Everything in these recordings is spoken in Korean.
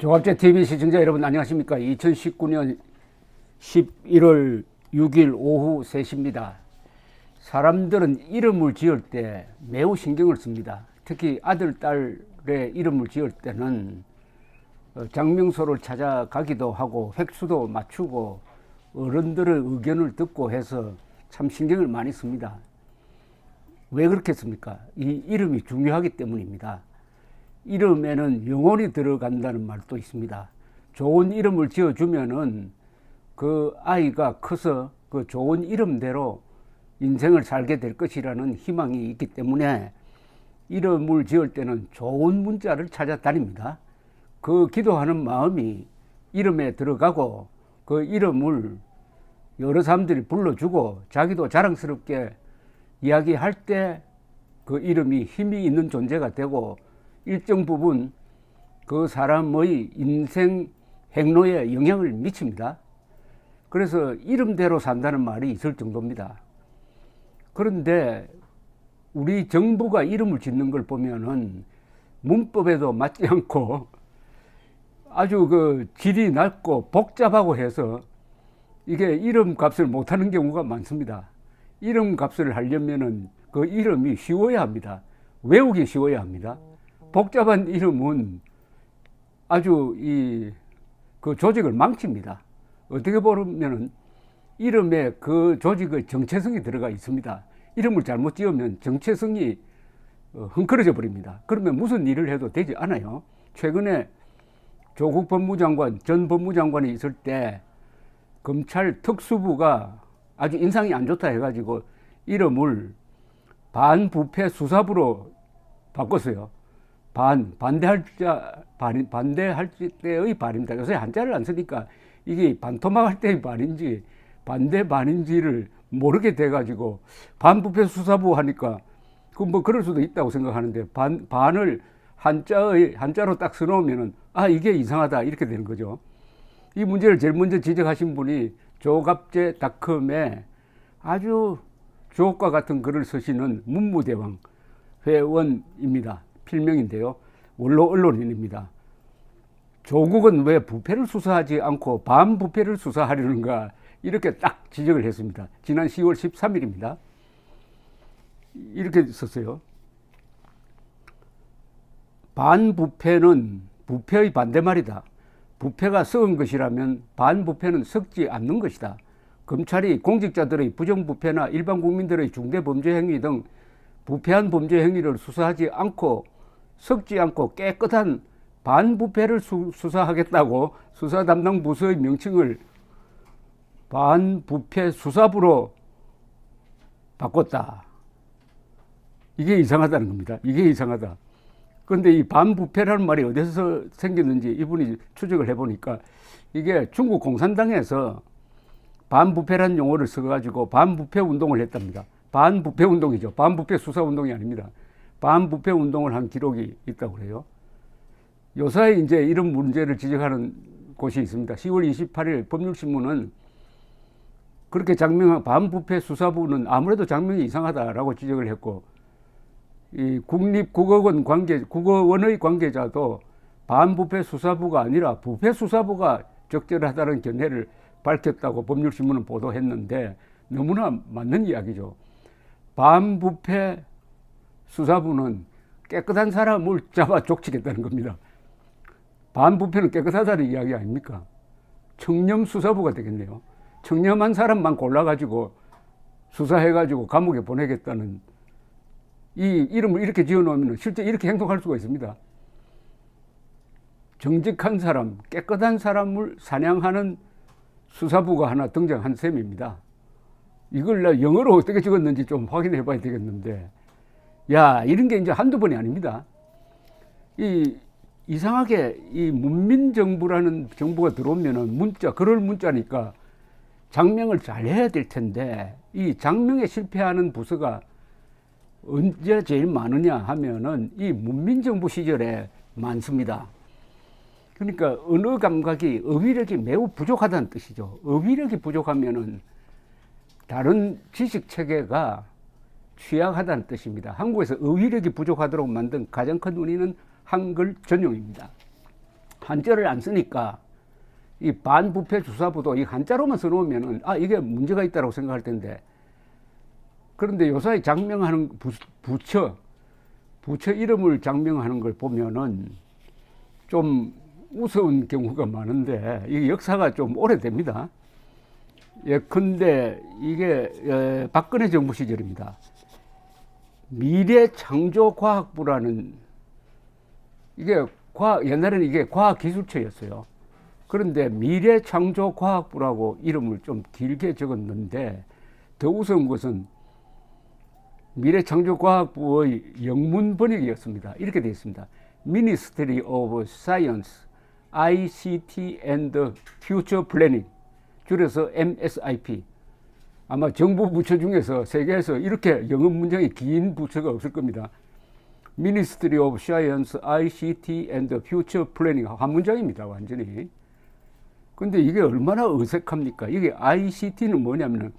조갑제 TV 시청자 여러분 안녕하십니까? 2019년 11월 6일 오후 3시입니다. 사람들은 이름을 지을 때 매우 신경을 씁니다. 특히 아들, 딸의 이름을 지을 때는 장명소를 찾아가기도 하고 획수도 맞추고 어른들의 의견을 듣고 해서 참 신경을 많이 씁니다. 왜 그렇겠습니까? 이 이름이 중요하기 때문입니다. 이름에는 영혼이 들어간다는 말도 있습니다. 좋은 이름을 지어주면은 그 아이가 커서 그 좋은 이름대로 인생을 살게 될 것이라는 희망이 있기 때문에 이름을 지을 때는 좋은 문자를 찾아다닙니다. 그 기도하는 마음이 이름에 들어가고 그 이름을 여러 사람들이 불러주고 자기도 자랑스럽게 이야기할 때 그 이름이 힘이 있는 존재가 되고 일정 부분 그 사람의 인생 행로에 영향을 미칩니다. 그래서 이름대로 산다는 말이 있을 정도입니다. 그런데 우리 정부가 이름을 짓는 걸 보면은 문법에도 맞지 않고 아주 그 질이 낮고 복잡하고 해서 이게 이름 값을 못하는 경우가 많습니다. 이름 값을 하려면은 그 이름이 쉬워야 합니다. 외우기 쉬워야 합니다. 복잡한 이름은 아주 그 조직을 망칩니다. 어떻게 보면은 이름에 그 조직의 정체성이 들어가 있습니다. 이름을 잘못 지으면 정체성이 헝클어져 버립니다. 그러면 무슨 일을 해도 되지 않아요. 최근에 조국 법무장관, 전 법무장관이 있을 때 검찰 특수부가 아주 인상이 안 좋다 해가지고 이름을 반부패 수사부로 바꿨어요. 반대할 때의 반입니다. 요새 한자를 안 쓰니까 이게 반토막할 때의 반인지 반인지를 모르게 돼가지고 반부패 수사부 하니까 그 뭐 그럴 수도 있다고 생각하는데 반을 한자로 딱 써놓으면은 아 이게 이상하다 이렇게 되는 거죠. 이 문제를 제일 먼저 지적하신 분이 조갑제닷컴에 아주 주옥과 같은 글을 쓰시는 문무대왕 회원입니다. 필명인데요. 원로 언론인입니다. 조국은 왜 부패를 수사하지 않고 반부패를 수사하려는가 이렇게 딱 지적을 했습니다. 지난 10월 13일입니다. 이렇게 썼어요. 반부패는 부패의 반대말이다. 부패가 썩은 것이라면 반부패는 썩지 않는 것이다. 검찰이 공직자들의 부정부패나 일반 국민들의 중대범죄 행위 등 부패한 범죄 행위를 수사하지 않고 썩지 않고 깨끗한 반부패를 수사하겠다고 수사 담당 부서의 명칭을 반부패 수사부로 바꿨다. 이게 이상하다는 겁니다. 이게 이상하다. 그런데 이 반부패라는 말이 어디서 생겼는지 이분이 추적을 해보니까 이게 중국 공산당에서 반부패라는 용어를 써가지고 반부패 운동을 했답니다. 반부패 운동이죠. 반부패 수사 운동이 아닙니다. 반부패 운동을 한 기록이 있다고 그래요. 요사이 이제 이런 문제를 지적하는 곳이 있습니다. 10월 28일 법률신문은 그렇게 장명한 반부패 수사부는 아무래도 장명이 이상하다라고 지적을 했고, 이 국립국어원의 관계자도 반부패 수사부가 아니라 부패 수사부가 적절하다는 견해를 밝혔다고 법률신문은 보도했는데 너무나 맞는 이야기죠. 반부패 수사부는 깨끗한 사람을 잡아 족치겠다는 겁니다. 반부패는 깨끗하다는 이야기 아닙니까? 청렴 수사부가 되겠네요. 청렴한 사람만 골라가지고 수사해가지고 감옥에 보내겠다는 이 이름을 이렇게 지어놓으면 실제 이렇게 행동할 수가 있습니다. 정직한 사람, 깨끗한 사람을 사냥하는 수사부가 하나 등장한 셈입니다. 이걸 영어로 어떻게 적었는지 좀 확인해 봐야 되겠는데, 야, 이런 게 이제 한두 번이 아닙니다. 이상하게 이 문민정부라는 정부가 들어오면은 글을 문자니까 장명을 잘 해야 될 텐데, 이 장명에 실패하는 부서가 언제 제일 많으냐 하면은 이 문민정부 시절에 많습니다. 그러니까 언어 감각이, 어휘력이 매우 부족하다는 뜻이죠. 어휘력이 부족하면은 다른 지식 체계가 취약하다는 뜻입니다. 한국에서 어휘력이 부족하도록 만든 가장 큰 원인은 한글 전용입니다. 한자를 안 쓰니까 이 반부패 주사부도 이 한자로만 써놓으면은 이게 문제가 있다고 생각할 텐데, 그런데 요사이 장명하는 부처 이름을 장명하는 걸 보면은 좀 우스운 경우가 많은데, 이 역사가 좀 오래됩니다. 예컨대 이게 박근혜 정부 시절입니다. 미래창조과학부라는, 이게 옛날에는 이게 과학기술처였어요. 그런데 미래창조과학부라고 이름을 좀 길게 적었는데, 더 우스운 것은 미래창조과학부의 영문 번역이었습니다. 이렇게 되어 있습니다. Ministry of Science, ICT and Future Planning, 줄여서 MSIP. 아마 정부 부처 중에서 세계에서 이렇게 영어 문장이 긴 부처가 없을 겁니다. Ministry of Science, ICT and Future Planning, 한 문장입니다, 완전히. 근데 이게 얼마나 어색합니까? 이게 ICT는 뭐냐면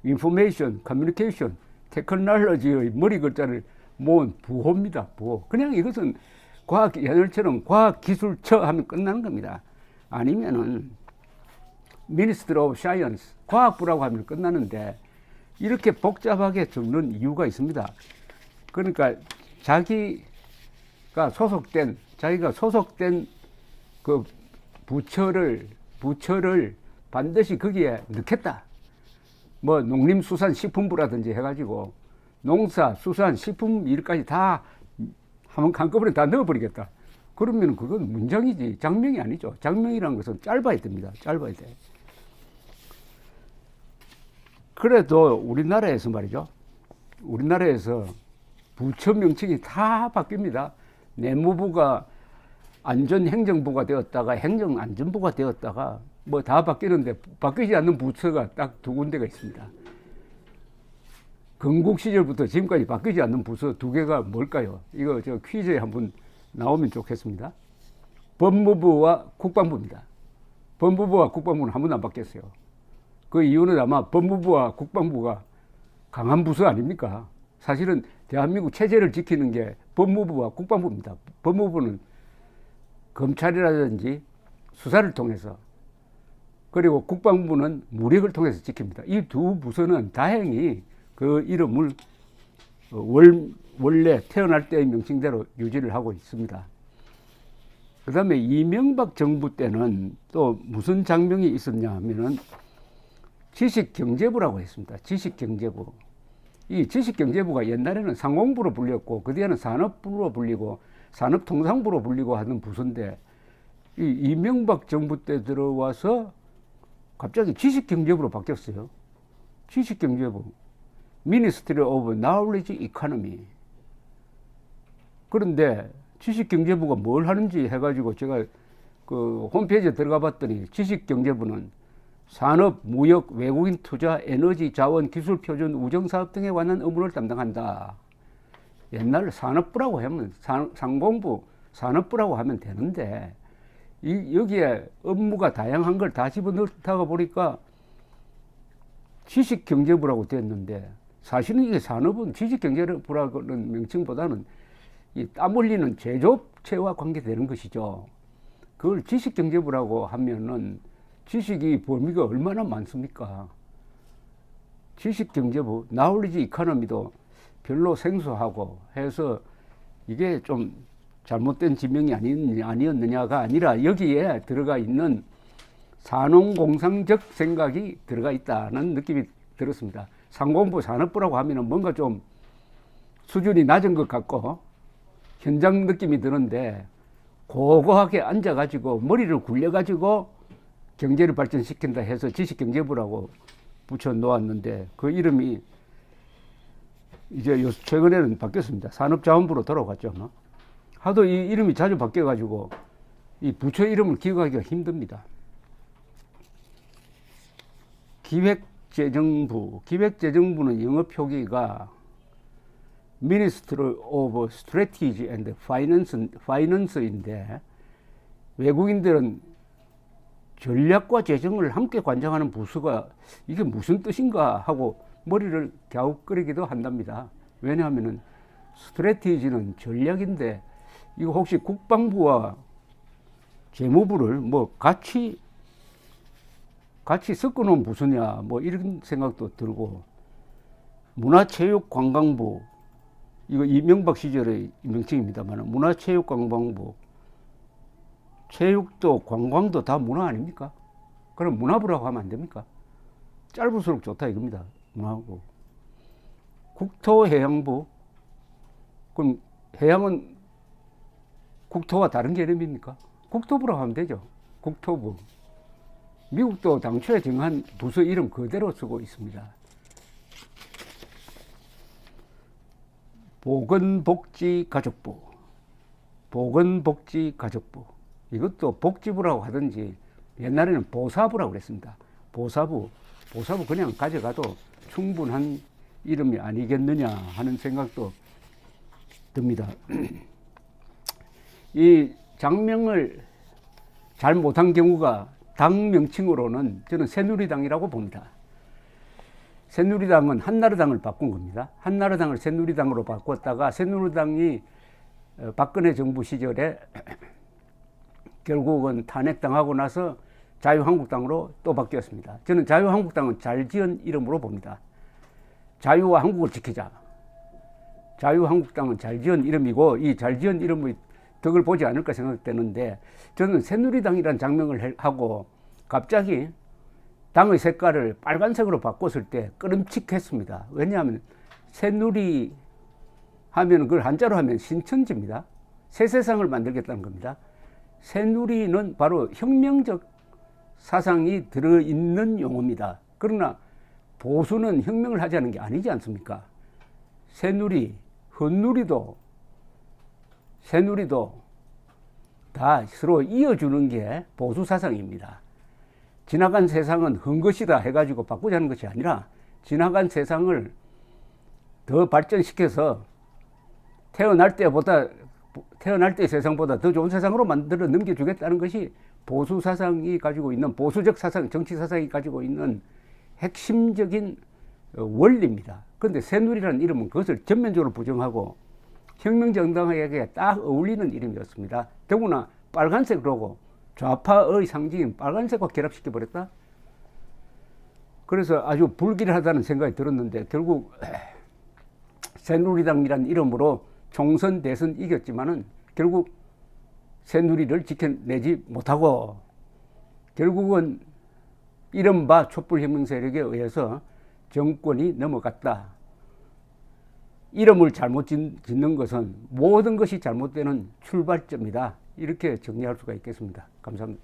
Information, Communication, Technology의 머리 글자를 모은 부호입니다. 부호. 그냥 이것은 옛날처럼 과학기술처 하면 끝나는 겁니다. 아니면은 Ministry of Science, 과학부라고 하면 끝나는데, 이렇게 복잡하게 적는 이유가 있습니다. 그러니까 자기가 소속된 그 부처를 반드시 거기에 넣겠다. 뭐 농림수산식품부라든지 해가지고 농사, 수산, 식품 일까지 다 한꺼번에 다 넣어버리겠다. 그러면 그건 문장이지 장명이 아니죠. 장명이라는 것은 짧아야 됩니다. 짧아야 돼. 그래도 우리나라에서 말이죠. 우리나라에서 부처 명칭이 다 바뀝니다. 내무부가 안전행정부가 되었다가 행정안전부가 되었다가 뭐 다 바뀌는데, 바뀌지 않는 부처가 딱 두 군데가 있습니다. 건국 시절부터 지금까지 바뀌지 않는 부서 두 개가 뭘까요? 이거 저 퀴즈에 한번 나오면 좋겠습니다. 법무부와 국방부입니다. 법무부와 국방부는 한 번도 안 바뀌었어요. 그 이유는 아마 법무부와 국방부가 강한 부서 아닙니까? 사실은 대한민국 체제를 지키는 게 법무부와 국방부입니다. 법무부는 검찰이라든지 수사를 통해서, 그리고 국방부는 무력을 통해서 지킵니다. 이 두 부서는 다행히 그 이름을 원래 태어날 때의 명칭대로 유지를 하고 있습니다. 그 다음에 이명박 정부 때는 또 무슨 장명이 있었냐 하면은 지식경제부라고 했습니다. 지식경제부. 이 지식경제부가 옛날에는 상공부로 불렸고, 그 뒤에는 산업부로 불리고, 산업통상부로 불리고 하는 부서인데, 이 이명박 정부 때 들어와서 갑자기 지식경제부로 바뀌었어요. 지식경제부. Ministry of Knowledge Economy. 그런데 지식경제부가 뭘 하는지 해가지고 제가 그 홈페이지에 들어가 봤더니, 지식경제부는 산업, 무역, 외국인 투자, 에너지, 자원, 기술 표준, 우정사업 등에 관한 업무를 담당한다. 옛날 산업부라고 하면, 상공부, 산업부라고 하면 되는데, 여기에 업무가 다양한 걸 다 집어넣다가 보니까 지식경제부라고 됐는데, 사실은 이게 산업은 지식경제부라는 명칭보다는 이 땀 흘리는 제조업체와 관계되는 것이죠. 그걸 지식경제부라고 하면은 지식이 범위가 얼마나 많습니까? 지식경제부, 나홀리지 이코노미도 별로 생소하고 해서 이게 좀 잘못된 지명이 아니었느냐가 아니라, 여기에 들어가 있는 산업공상적 생각이 들어가 있다는 느낌이 들었습니다. 상공부, 산업부라고 하면은 뭔가 좀 수준이 낮은 것 같고 현장 느낌이 드는데, 고고하게 앉아가지고 머리를 굴려가지고 경제를 발전시킨다 해서 지식경제부라고 붙여 놓았는데, 그 이름이 이제 최근에는 바뀌었습니다. 산업자원부로 돌아갔죠. 하도 이 이름이 자주 바뀌어가지고 이 부처 이름을 기억하기가 힘듭니다. 기획재정부는 영어 표기가 Ministry of Strategy and Finance인데, 외국인들은 전략과 재정을 함께 관장하는 부서가 이게 무슨 뜻인가 하고 머리를 갸웃거리기도 한답니다. 왜냐하면은 스트래티지는 전략인데, 이거 혹시 국방부와 재무부를 뭐 같이 섞어놓으면 무슨냐 뭐 이런 생각도 들고, 문화체육관광부, 이거 이명박 시절의 명칭입니다만 문화체육관광부, 체육도 관광도 다 문화 아닙니까? 그럼 문화부라고 하면 안 됩니까? 짧을수록 좋다 이겁니다. 문화부. 국토해양부, 그럼 해양은 국토와 다른 개념입니까? 국토부라고 하면 되죠. 국토부. 미국도 당초에 정한 부서 이름 그대로 쓰고 있습니다. 보건복지가족부. 보건복지가족부. 이것도 복지부라고 하든지 옛날에는 보사부라고 그랬습니다. 보사부 그냥 가져가도 충분한 이름이 아니겠느냐 하는 생각도 듭니다. 이 장명을 잘 못한 경우가 당 명칭으로는 저는 새누리당이라고 봅니다. 새누리당은 한나라당을 바꾼 겁니다. 한나라당을 새누리당으로 바꿨다가 새누리당이 박근혜 정부 시절에 결국은 탄핵당하고 나서 자유한국당으로 또 바뀌었습니다. 저는 자유한국당은 잘 지은 이름으로 봅니다. 자유와 한국을 지키자. 자유한국당은 잘 지은 이름이고 이 잘 지은 이름의 덕을 보지 않을까 생각되는데, 저는 새누리당이라는 장명을 하고 갑자기 당의 색깔을 빨간색으로 바꿨을 때 끄름칙했습니다. 왜냐하면 새누리 하면 그걸 한자로 하면 신천지입니다. 새 세상을 만들겠다는 겁니다. 새누리는 바로 혁명적 사상이 들어있는 용어입니다. 그러나 보수는 혁명을 하자는 게 아니지 않습니까? 새누리, 새누리도 다 서로 이어주는 게 보수 사상입니다. 지나간 세상은 흠것이다 해가지고 바꾸자는 것이 아니라 지나간 세상을 더 발전시켜서 태어날 때 세상보다 더 좋은 세상으로 만들어 넘겨주겠다는 것이 보수 사상이 가지고 있는, 보수적 사상, 정치 사상이 가지고 있는 핵심적인 원리입니다. 그런데 새누리라는 이름은 그것을 전면적으로 부정하고 혁명정당에게 딱 어울리는 이름이었습니다. 더구나 빨간색으로 좌파의 상징인 빨간색과 결합시켜버렸다. 그래서 아주 불길하다는 생각이 들었는데 결국 새누리당이라는 이름으로 총선 대선 이겼지만은 결국 새누리를 지켜내지 못하고 결국은 이른바 촛불혁명 세력에 의해서 정권이 넘어갔다. 이름을 잘못 짓는 것은 모든 것이 잘못되는 출발점이다. 이렇게 정리할 수가 있겠습니다. 감사합니다.